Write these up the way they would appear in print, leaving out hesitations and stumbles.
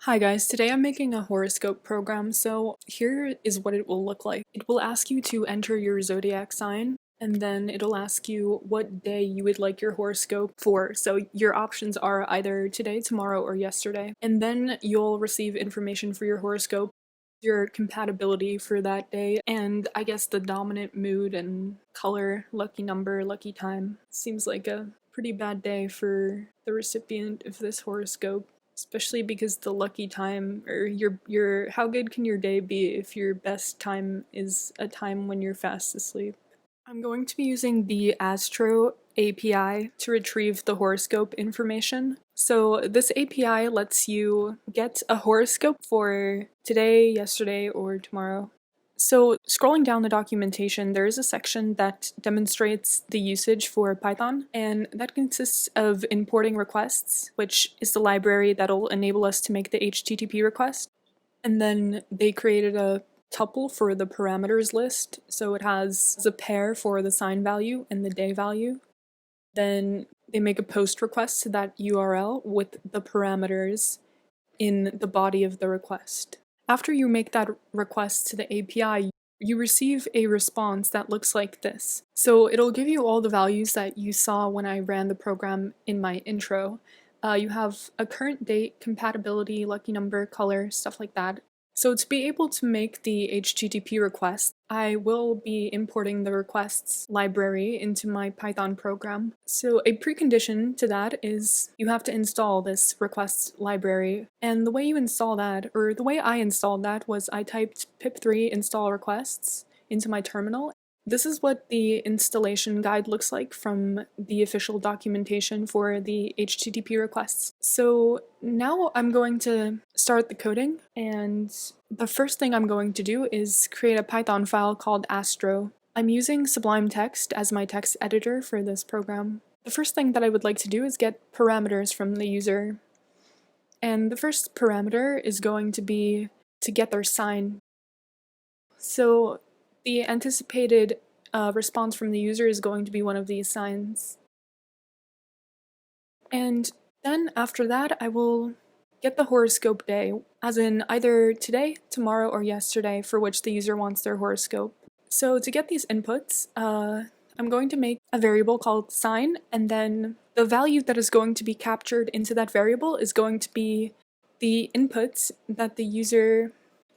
Hi guys, today I'm making a horoscope program, so here is what it will look like. It will ask you to enter your zodiac sign, and then it'll ask you what day you would like your horoscope for. So your options are either today, tomorrow, or yesterday. And then you'll receive information for your horoscope, your compatibility for that day, and I guess the dominant mood and color, lucky number, lucky time. Seems like a pretty bad day for the recipient of this horoscope. Especially because the lucky time, or your how good can your day be if your best time is a time when you're fast asleep? I'm going to be using the Astro API to retrieve the horoscope information. So this API lets you get a horoscope for today, yesterday, or tomorrow. So scrolling down the documentation, there is a section that demonstrates the usage for Python, and that consists of importing requests, which is the library that'll enable us to make the HTTP request. And then they created a tuple for the parameters list, so it has a pair for the sign value and the day value. Then they make a post request to that URL with the parameters in the body of the request. After you make that request to the API, you receive a response that looks like this. So it'll give you all the values that you saw when I ran the program in my intro. You have a current date, compatibility, lucky number, color, stuff like that. So to be able to make the HTTP request, I will be importing the requests library into my Python program. So a precondition to that is you have to install this requests library. And the way you install that, or the way I installed that, was I typed pip3 install requests into my terminal. This is what the installation guide looks like from the official documentation for the HTTP requests. So now I'm going to start the coding, and the first thing I'm going to do is create a Python file called Astro. I'm using Sublime Text as my text editor for this program. The first thing that I would like to do is get parameters from the user. And the first parameter is going to be to get their sign. So the anticipated response from the user is going to be one of these signs. And then after that, I will get the horoscope day, as in either today, tomorrow, or yesterday, for which the user wants their horoscope. So to get these inputs, I'm going to make a variable called sign, and then the value that is going to be captured into that variable is going to be the inputs that the user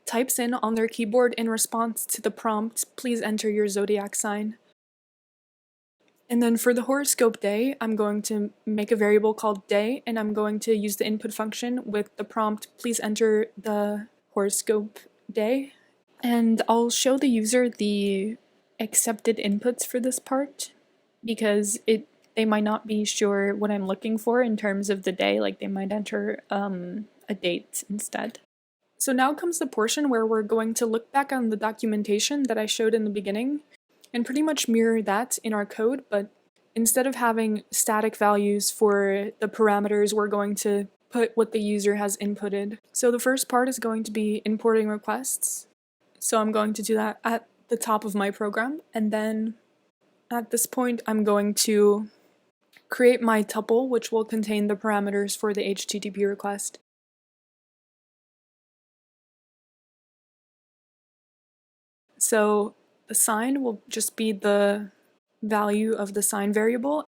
types in on their keyboard in response to the prompt, please enter your zodiac sign. And then for the horoscope day, I'm going to make a variable called day, and I'm going to use the input function with the prompt, please enter the horoscope day. And I'll show the user the accepted inputs for this part, because they might not be sure what I'm looking for in terms of the day, like they might enter a date instead. So now comes the portion where we're going to look back on the documentation that I showed in the beginning and pretty much mirror that in our code, but instead of having static values for the parameters, we're going to put what the user has inputted. So the first part is going to be importing requests. So I'm going to do that at the top of my program, and then at this point I'm going to create my tuple, which will contain the parameters for the HTTP request. So the sign will just be the value of the sign variable,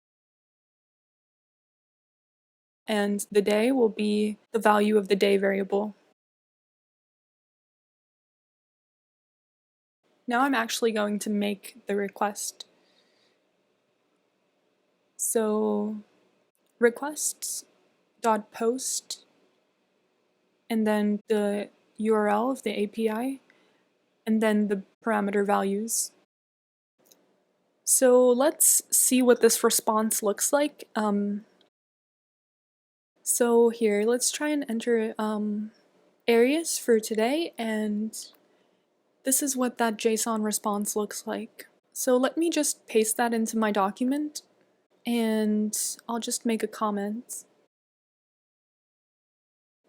and the day will be the value of the day variable. Now I'm actually going to make the request. So requests.post, and then the URL of the API, and then the parameter values. So let's see what this response looks like. So here, let's try and enter areas for today, and this is what that JSON response looks like. So let me just paste that into my document, and I'll just make a comment.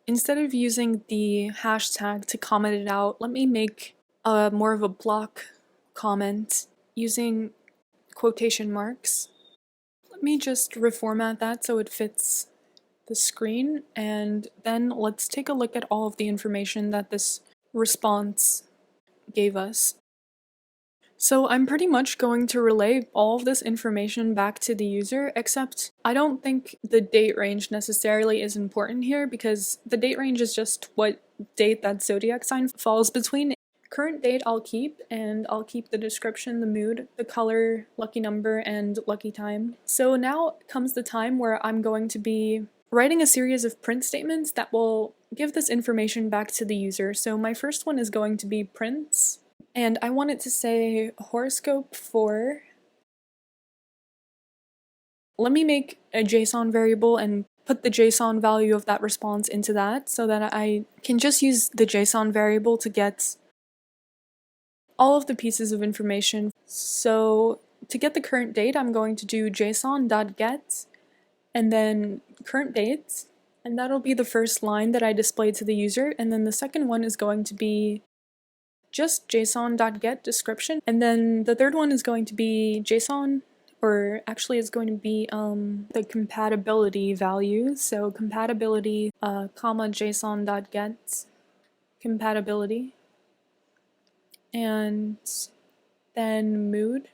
Instead of using the hashtag to comment it out, let me make more of a block comment using quotation marks. Let me just reformat that so it fits the screen, and then let's take a look at all of the information that this response gave us. So I'm pretty much going to relay all of this information back to the user, except I don't think the date range necessarily is important here because the date range is just what date that zodiac sign falls between. Current date I'll keep, and I'll keep the description, the mood, the color, lucky number, and lucky time. So now comes the time where I'm going to be writing a series of print statements that will give this information back to the user. So my first one is going to be prints. And I want it to say horoscope for. Let me make a JSON variable and put the JSON value of that response into that so that I can just use the JSON variable to get all of the pieces of information. So to get the current date, I'm going to do json.get and then current date, and that'll be the first line that I display to the user, and then the second one is going to be just json.get description, and then the third one is going to be JSON, or actually it's going to be the compatibility value, so compatibility, comma json.get compatibility, and then mood.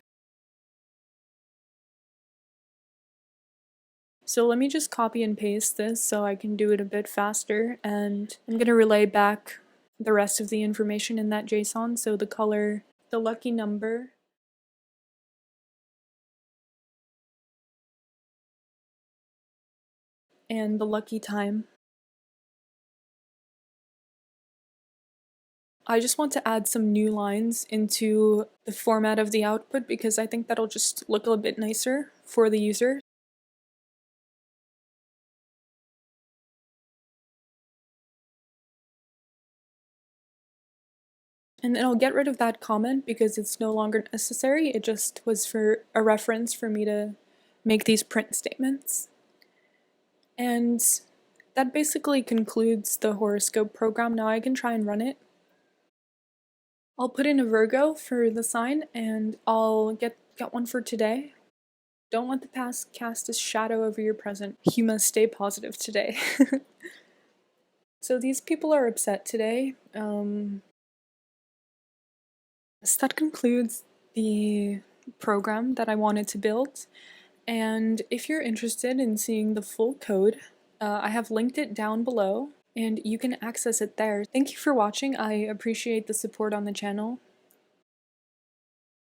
So let me just copy and paste this so I can do it a bit faster, and I'm going to relay back the rest of the information in that JSON, so the color, the lucky number, and the lucky time. I just want to add some new lines into the format of the output because I think that'll just look a little bit nicer for the user. And then I'll get rid of that comment because it's no longer necessary. It just was for a reference for me to make these print statements. And that basically concludes the horoscope program. Now I can try and run it. I'll put in a Virgo for the sign, and I'll get one for today. Don't let the past cast a shadow over your present. You must stay positive today. So these people are upset today. So that concludes the program that I wanted to build. And if you're interested in seeing the full code, I have linked it down below and you can access it there. Thank you for watching. I appreciate the support on the channel.